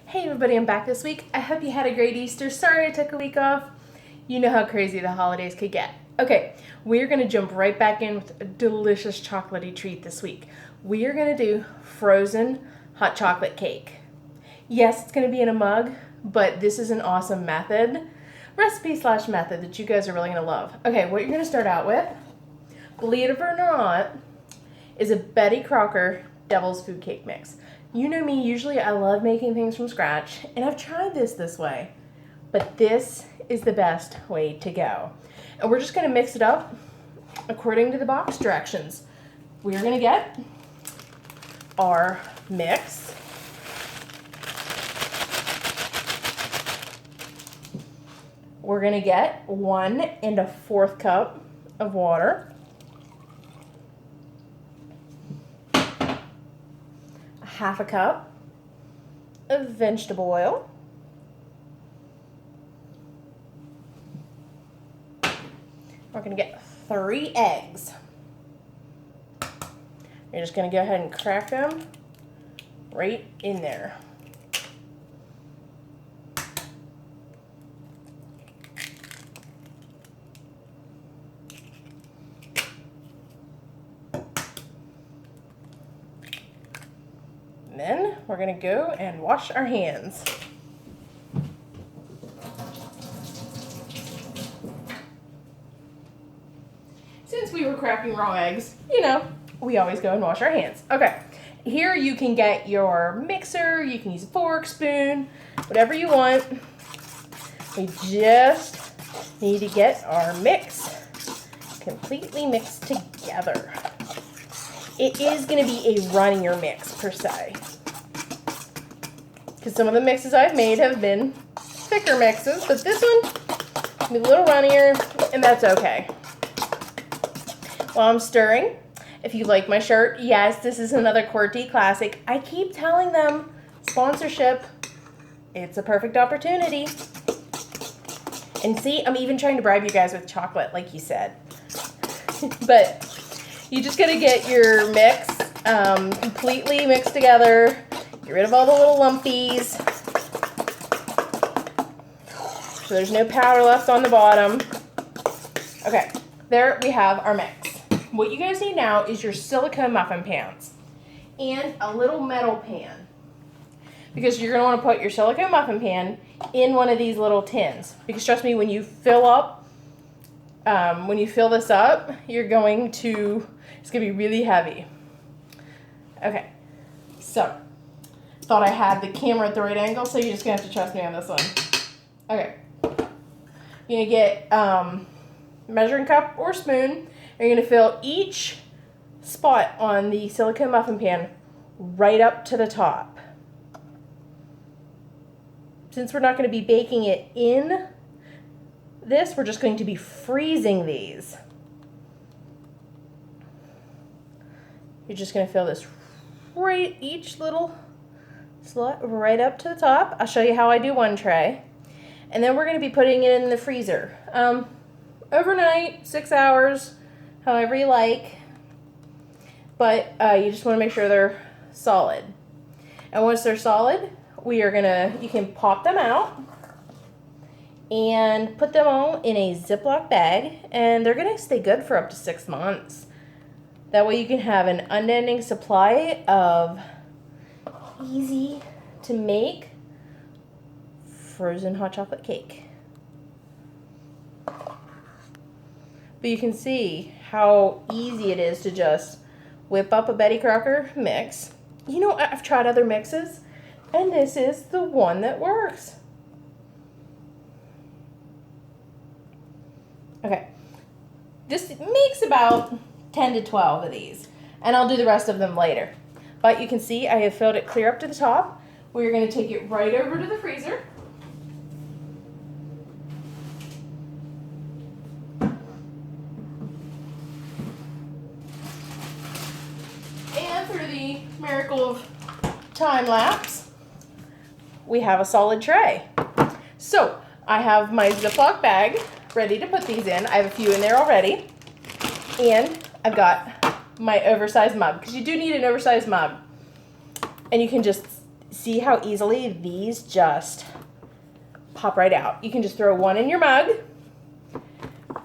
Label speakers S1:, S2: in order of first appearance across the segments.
S1: Hey everybody, I'm back this week. I hope you had a great Easter. Sorry I took a week off. You know how crazy the holidays could get. Okay, we're going to jump right back in with a delicious chocolatey treat this week. We are going to do frozen hot chocolate cake. Yes, it's going to be in a mug, but this is an awesome recipe/method that you guys are really going to love. Okay, what you're going to start out with, believe it or not, is a Betty Crocker Devil's Food Cake Mix. You know me, usually I love making things from scratch, and I've tried this way, but this is the best way to go. And we're just going to mix it up according to the box directions. We're going to get our mix. We're going to get 1 1/4 cup of water. Half a cup of vegetable oil. We're going to get 3 eggs. You're just going to go ahead and crack them right in there. Then we're going to go and wash our hands. Since we were cracking raw eggs, we always go and wash our hands. Okay, here you can get your mixer, you can use a fork, spoon, whatever you want. We just need to get our mix completely mixed together. It is going to be a runnier mix per se, because some of the mixes I've made have been thicker mixes, but this one will be a little runnier, and that's okay. While I'm stirring, if you like my shirt, yes, this is another QWERTY classic. I keep telling them, sponsorship, it's a perfect opportunity. And see, I'm even trying to bribe you guys with chocolate, like you said. But you just gotta get your mix completely mixed together. Get rid of all the little lumpies, so there's no powder left on the bottom. Okay, there we have our mix. What you guys need now is your silicone muffin pans and a little metal pan, because you're gonna wanna put your silicone muffin pan in one of these little tins, because trust me, when you fill this up, it's gonna be really heavy. Okay, so, thought I had the camera at the right angle, so you're just gonna have to trust me on this one. Okay, you're gonna get measuring cup or spoon. You're gonna fill each spot on the silicone muffin pan right up to the top. Since we're not gonna be baking it in this, we're just going to be freezing these. You're just going to fill this right, each little slot right up to the top. I'll show you how I do one tray. And then we're going to be putting it in the freezer. Overnight, 6 hours, however you like. But you just want to make sure they're solid. And once they're solid, you can pop them out and put them all in a Ziploc bag, and they're going to stay good for up to 6 months. That way you can have an unending supply of easy to make frozen hot chocolate cake. But you can see how easy it is to just whip up a Betty Crocker mix. I've tried other mixes, and this is the one that works. Okay, this makes about 10 to 12 of these, and I'll do the rest of them later. But you can see I have filled it clear up to the top. We're going to take it right over to the freezer. And through the miracle of time lapse, we have a solid tray. So I have my Ziploc bag ready to put these in. I have a few in there already. And I've got my oversized mug, because you do need an oversized mug. And you can just see how easily these just pop right out. You can just throw one in your mug,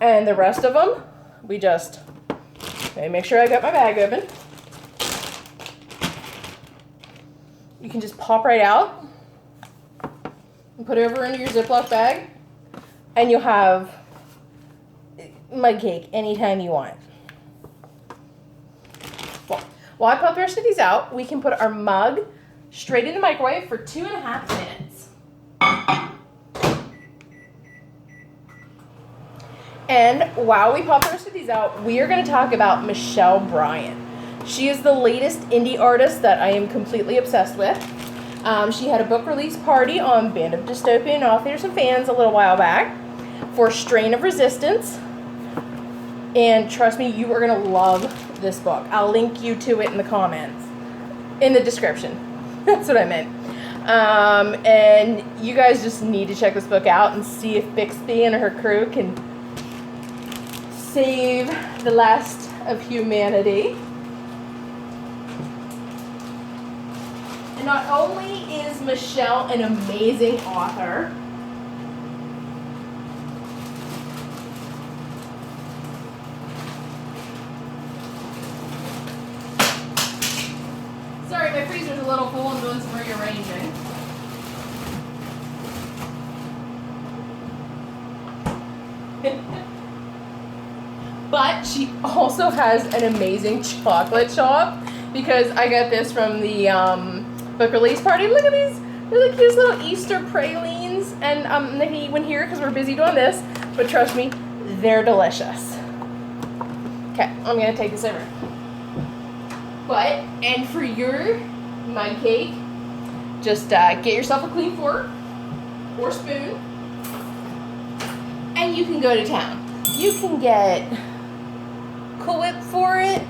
S1: and the rest of them, we just, let me make sure I got my bag open. You can just pop right out and put it over into your Ziploc bag, and you'll have mug cake anytime you want. Well, while I pop the rest of these out, we can put our mug straight in the microwave for 2.5 minutes. And while we pop the rest of these out, we are going to talk about Michelle Bryant. She is the latest indie artist that I am completely obsessed with. She had a book release party on Band of Dystopian Authors and Fans a little while back for Strain of Resistance. And trust me, you are going to love this book. I'll link you to it in the comments, in the description. That's what I meant. And you guys just need to check this book out and see if Bixby and her crew can save the last of humanity. And not only is Michelle an amazing author, sorry, my freezer's a little full. I'm doing some rearranging. But she also has an amazing chocolate shop, because I got this from the book release party. Look at these really cute little Easter pralines, and I'm not gonna eat one here because we're busy doing this, but trust me, they're delicious. Okay, I'm gonna take this over. But, and for your mug cake, just get yourself a clean fork or spoon, and you can go to town. You can get Cool Whip for it.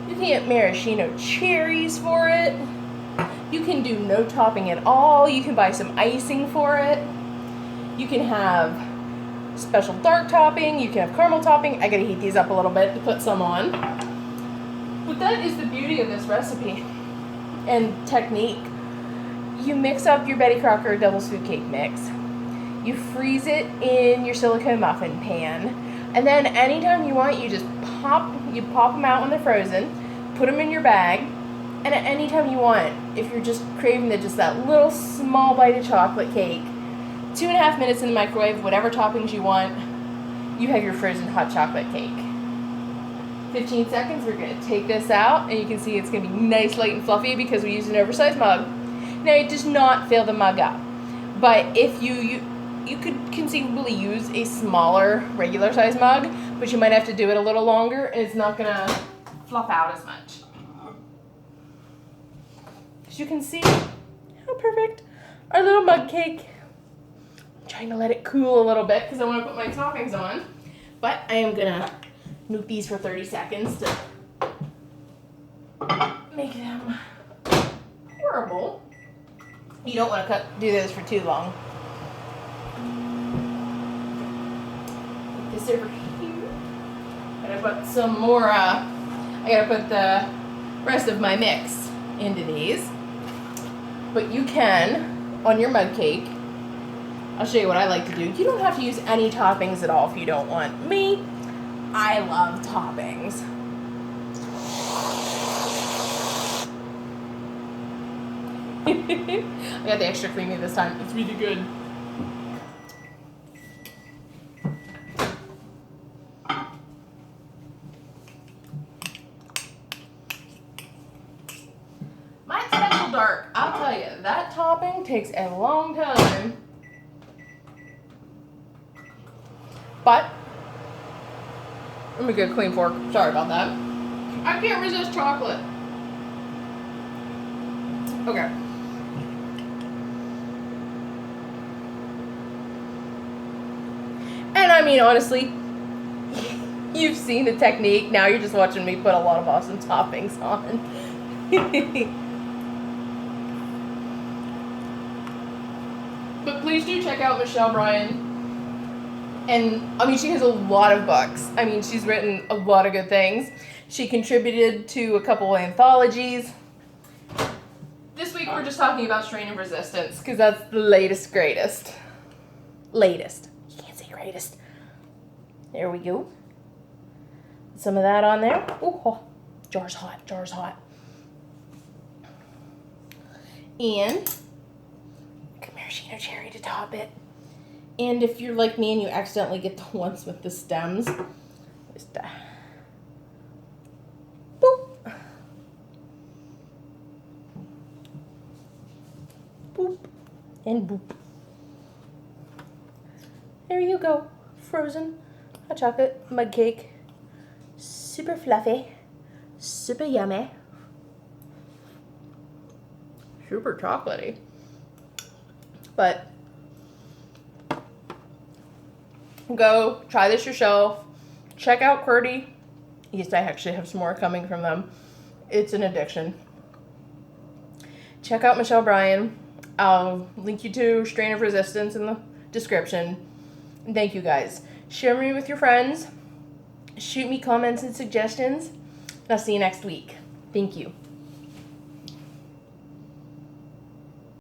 S1: You can get maraschino cherries for it. You can do no topping at all. You can buy some icing for it. You can have special dark topping. You can have caramel topping. I gotta heat these up a little bit to put some on. But that is the beauty of this recipe and technique. You mix up your Betty Crocker Devil's Food Cake mix. You freeze it in your silicone muffin pan. And then anytime you want, you just pop them out when they're frozen, put them in your bag, and at any time you want, if you're just craving just that little small bite of chocolate cake, 2.5 minutes in the microwave, whatever toppings you want, you have your frozen hot chocolate cake. 15 seconds, we're going to take this out, and you can see it's going to be nice, light, and fluffy because we used an oversized mug. Now, it does not fill the mug up, but if you could conceivably use a smaller, regular size mug, but you might have to do it a little longer, and it's not going to fluff out as much. As you can see, how perfect our little mug cake. I'm trying to let it cool a little bit because I want to put my toppings on, but I am going to nuke these for 30 seconds to make them horrible. You don't want to do this for too long. Put this over here. Gotta put some more, I gotta put the rest of my mix into these. But you can, on your mug cake, I'll show you what I like to do. You don't have to use any toppings at all if you don't want. Me, I love toppings. I got the extra creamy this time. It's really good. Mine's special dark. I'll tell you, that topping takes a long time. But let me get a clean fork. Sorry about that. I can't resist chocolate. Okay. And I mean, honestly, you've seen the technique. Now you're just watching me put a lot of awesome toppings on. But please do check out Michelle Bryant. And, I mean, she has a lot of books. I mean, she's written a lot of good things. She contributed to a couple of anthologies. This week we're we're just talking about strain of resistance because that's the latest, greatest. Latest. You can't say greatest. There we go. Some of that on there. Ooh, oh, jar's hot, jar's hot. And maraschino cherry to top it. And if you're like me and you accidentally get the ones with the stems, just boop. Boop. And boop. There you go. Frozen hot chocolate mug cake. Super fluffy. Super yummy. Super chocolatey. But go try this yourself. Check out Qwerty. Yes, I actually have some more coming from them. It's an addiction. Check out Michelle Bryan. I'll link you to Strain of Resistance in the description. And thank you guys. Share me with your friends. Shoot me comments and suggestions. And I'll see you next week. Thank you.